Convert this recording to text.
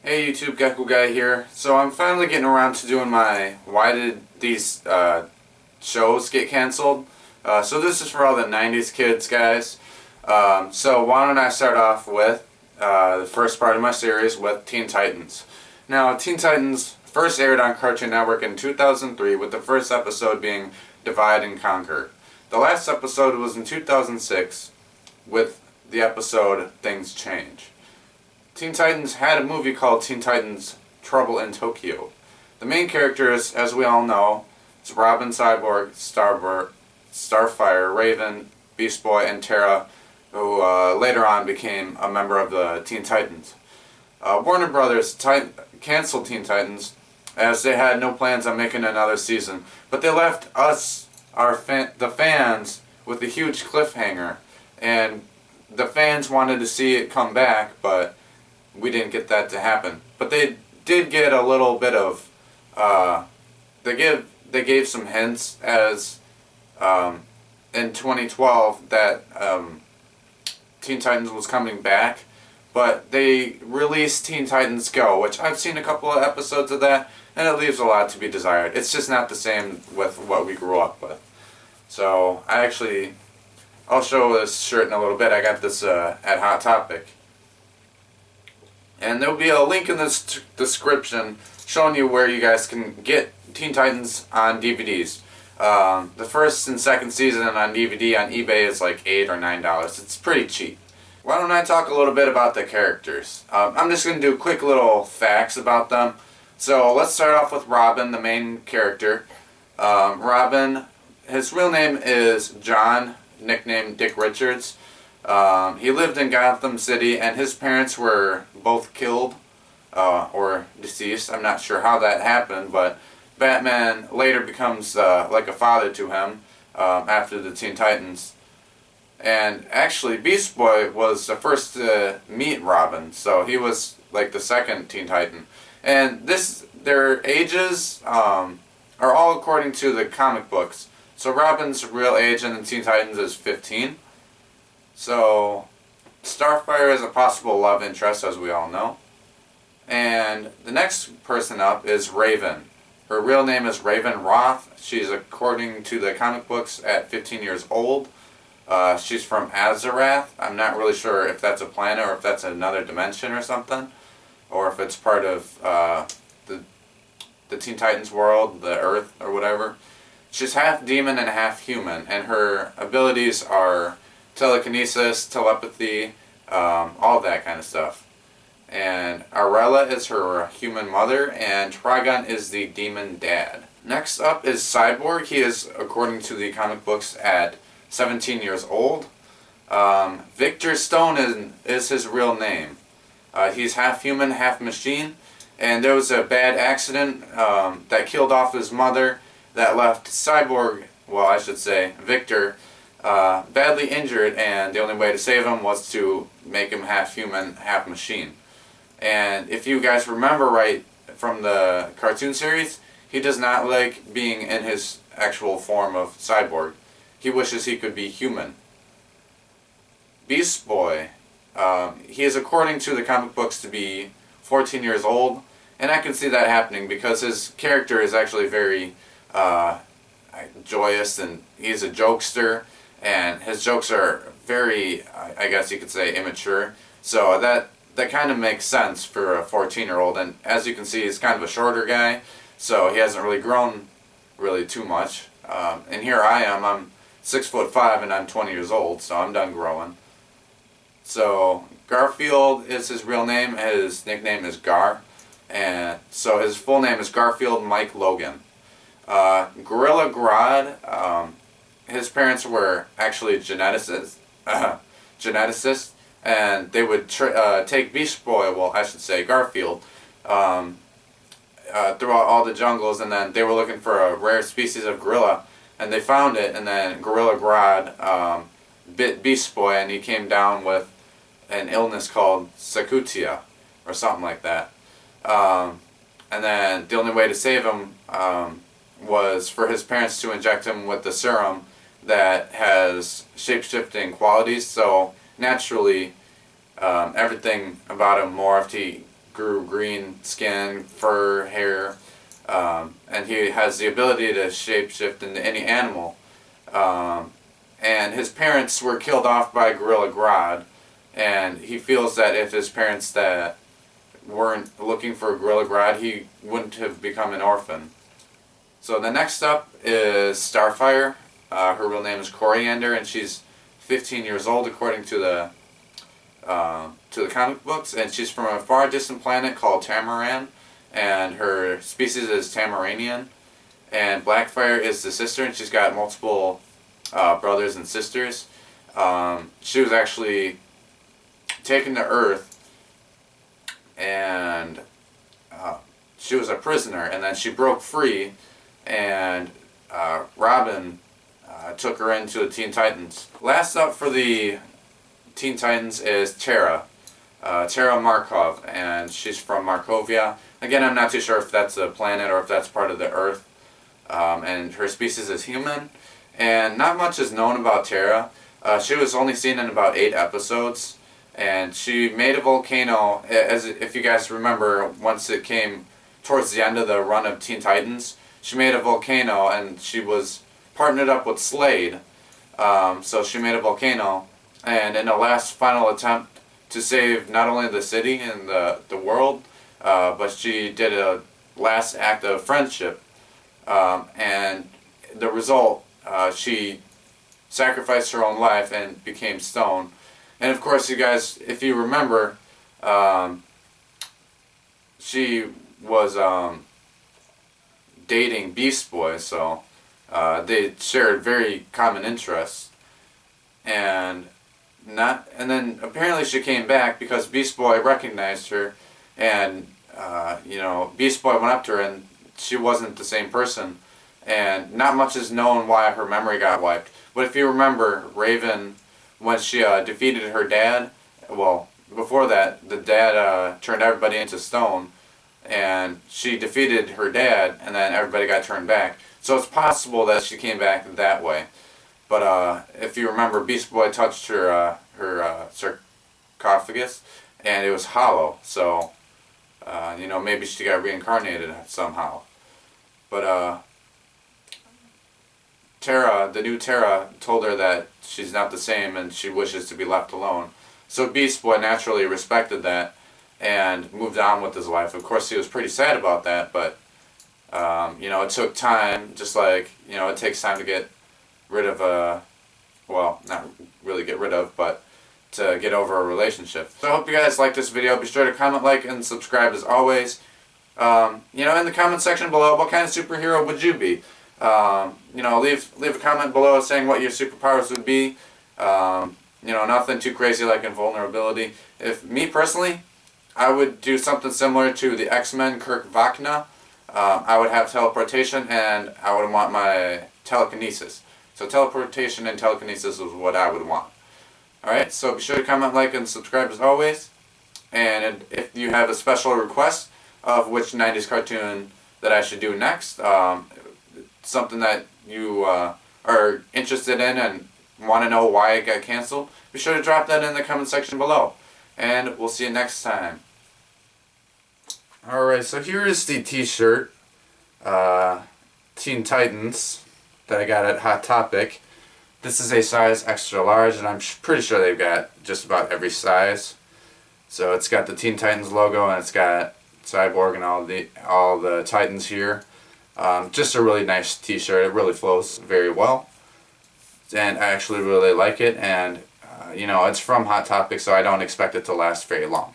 Hey YouTube, Gecko Guy here. So I'm finally getting around to doing my why did these shows get canceled. So this is for all the 90s kids, guys. So why don't I start off with the first part of my series with Teen Titans. Now, Teen Titans first aired on Cartoon Network in 2003 with the first episode being Divide and Conquer. The last episode was in 2006 with the episode Things Change. Teen Titans had a movie called Teen Titans Trouble in Tokyo. The main characters, as we all know, is Robin, Cyborg, Starfire, Raven, Beast Boy, and Terra, who later on became a member of the Teen Titans. Warner Brothers canceled Teen Titans as they had no plans on making another season, but they left us, the fans, with a huge cliffhanger, and the fans wanted to see it come back, but we didn't get that to happen. But they did get a little bit of, they gave some hints as in 2012 that Teen Titans was coming back, but they released Teen Titans Go, which I've seen a couple of episodes of that, and it leaves a lot to be desired. It's just not the same with what we grew up with. So I'll show this shirt in a little bit. I got this at Hot Topic. And there'll be a link in this description showing you where you guys can get Teen Titans on DVDs. The first and second season on DVD on eBay is like $8 or $9. It's pretty cheap. Why don't I talk a little bit about the characters? I'm just going to do quick little facts about them. So let's start off with Robin, the main character. Robin, his real name is John, nicknamed Dick Richards. He lived in Gotham City, and his parents were both killed or deceased. I'm not sure how that happened, but Batman later becomes like a father to him after the Teen Titans. And actually, Beast Boy was the first to meet Robin, so he was like the second Teen Titan. And their ages are all according to the comic books. So Robin's real age in the Teen Titans is 15. So Starfire is a possible love interest, as we all know. And the next person up is Raven. Her real name is Raven Roth. She's, according to the comic books, at 15 years old. She's from Azarath. I'm not really sure if that's a planet or if that's another dimension or something, or if it's part of the Teen Titans world, the Earth or whatever. She's half demon and half human, and her abilities are telekinesis, telepathy, all that kind of stuff. And Arella is her human mother, and Trigon is the demon dad. Next up is Cyborg. He is, according to the comic books, at 17 years old. Victor Stone is his real name. He's half human, half machine, and there was a bad accident that killed off his mother that left Cyborg, well, I should say Victor, badly injured, and the only way to save him was to make him half human, half machine. And if you guys remember right from the cartoon series, he does not like being in his actual form of Cyborg. He wishes he could be human. Beast Boy, he is, according to the comic books, to be 14 years old, and I can see that happening because his character is actually very joyous, and he's a jokester, and his jokes are very, I guess you could say, immature. So that kind of makes sense for a 14-year-old, and as you can see, he's kind of a shorter guy, so he hasn't really grown really too much. And here I am, I'm 6'5" and I'm 20 years old, so I'm done growing. So Garfield is his real name, his nickname is Gar, and so his full name is Garfield Mike Logan. Gorilla Grodd, his parents were actually geneticists, and they would take Beast Boy, well, I should say Garfield, throughout all the jungles, and then they were looking for a rare species of gorilla, and they found it, and then Gorilla Grodd bit Beast Boy, and he came down with an illness called Sakutia, or something like that. And then the only way to save him was for his parents to inject him with the serum that has shape-shifting qualities, so naturally everything about him morphed. He grew green skin, fur, hair, and he has the ability to shapeshift into any animal. And his parents were killed off by Gorilla Grodd, and he feels that if his parents that weren't looking for Gorilla Grodd, he wouldn't have become an orphan. So the next up is Starfire. Her real name is Coriander, and she's 15 years old according to the comic books, and she's from a far distant planet called Tamaran, and her species is Tamaranian. And Blackfire is the sister, and she's got multiple brothers and sisters. She was actually taken to Earth, and she was a prisoner, and then she broke free, and Robin took her into the Teen Titans. Last up for the Teen Titans is Terra. Terra Markov, and she's from Markovia. Again, I'm not too sure if that's a planet or if that's part of the Earth. And her species is human. And not much is known about Terra. She was only seen in about 8 episodes. And she made a volcano, as if you guys remember, once it came towards the end of the run of Teen Titans, she made a volcano, and she was partnered up with Slade. So she made a volcano, and in a last final attempt to save not only the city and the world, but she did a last act of friendship. And the result, she sacrificed her own life and became stone. And of course, you guys, if you remember, she was dating Beast Boy, so they shared very common interests. And then apparently she came back because Beast Boy recognized her, and Beast Boy went up to her, and she wasn't the same person. And not much is known why her memory got wiped. But if you remember, Raven, when she defeated her dad, well, before that, the dad turned everybody into stone, and she defeated her dad, and then everybody got turned back. So it's possible that she came back that way. But if you remember, Beast Boy touched her sarcophagus, and it was hollow. So maybe she got reincarnated somehow. But Terra, the new Terra, told her that she's not the same and she wishes to be left alone. So Beast Boy naturally respected that and moved on with his life. Of course, he was pretty sad about that, but it took time, just like it takes time to get rid of not really get rid of, but to get over a relationship. So I hope you guys like this video. Be sure to comment, like, and subscribe as always. In the comment section below, what kind of superhero would you be? Leave a comment below saying what your superpowers would be. Nothing too crazy like invulnerability. If me personally, I would do something similar to the X-Men Kirk Vachna. I would have teleportation, and I would want my telekinesis. So teleportation and telekinesis is what I would want. Alright, so be sure to comment, like, and subscribe as always. And if you have a special request of which 90s cartoon that I should do next, something that you are interested in and want to know why it got canceled, be sure to drop that in the comment section below. And we'll see you next time. Alright, so here is the t-shirt, Teen Titans, that I got at Hot Topic. This is a size extra large, and I'm pretty sure they've got just about every size. So it's got the Teen Titans logo, and it's got Cyborg and all the Titans here. Just a really nice t-shirt. It really flows very well, and I actually really like it. And it's from Hot Topic, so I don't expect it to last very long.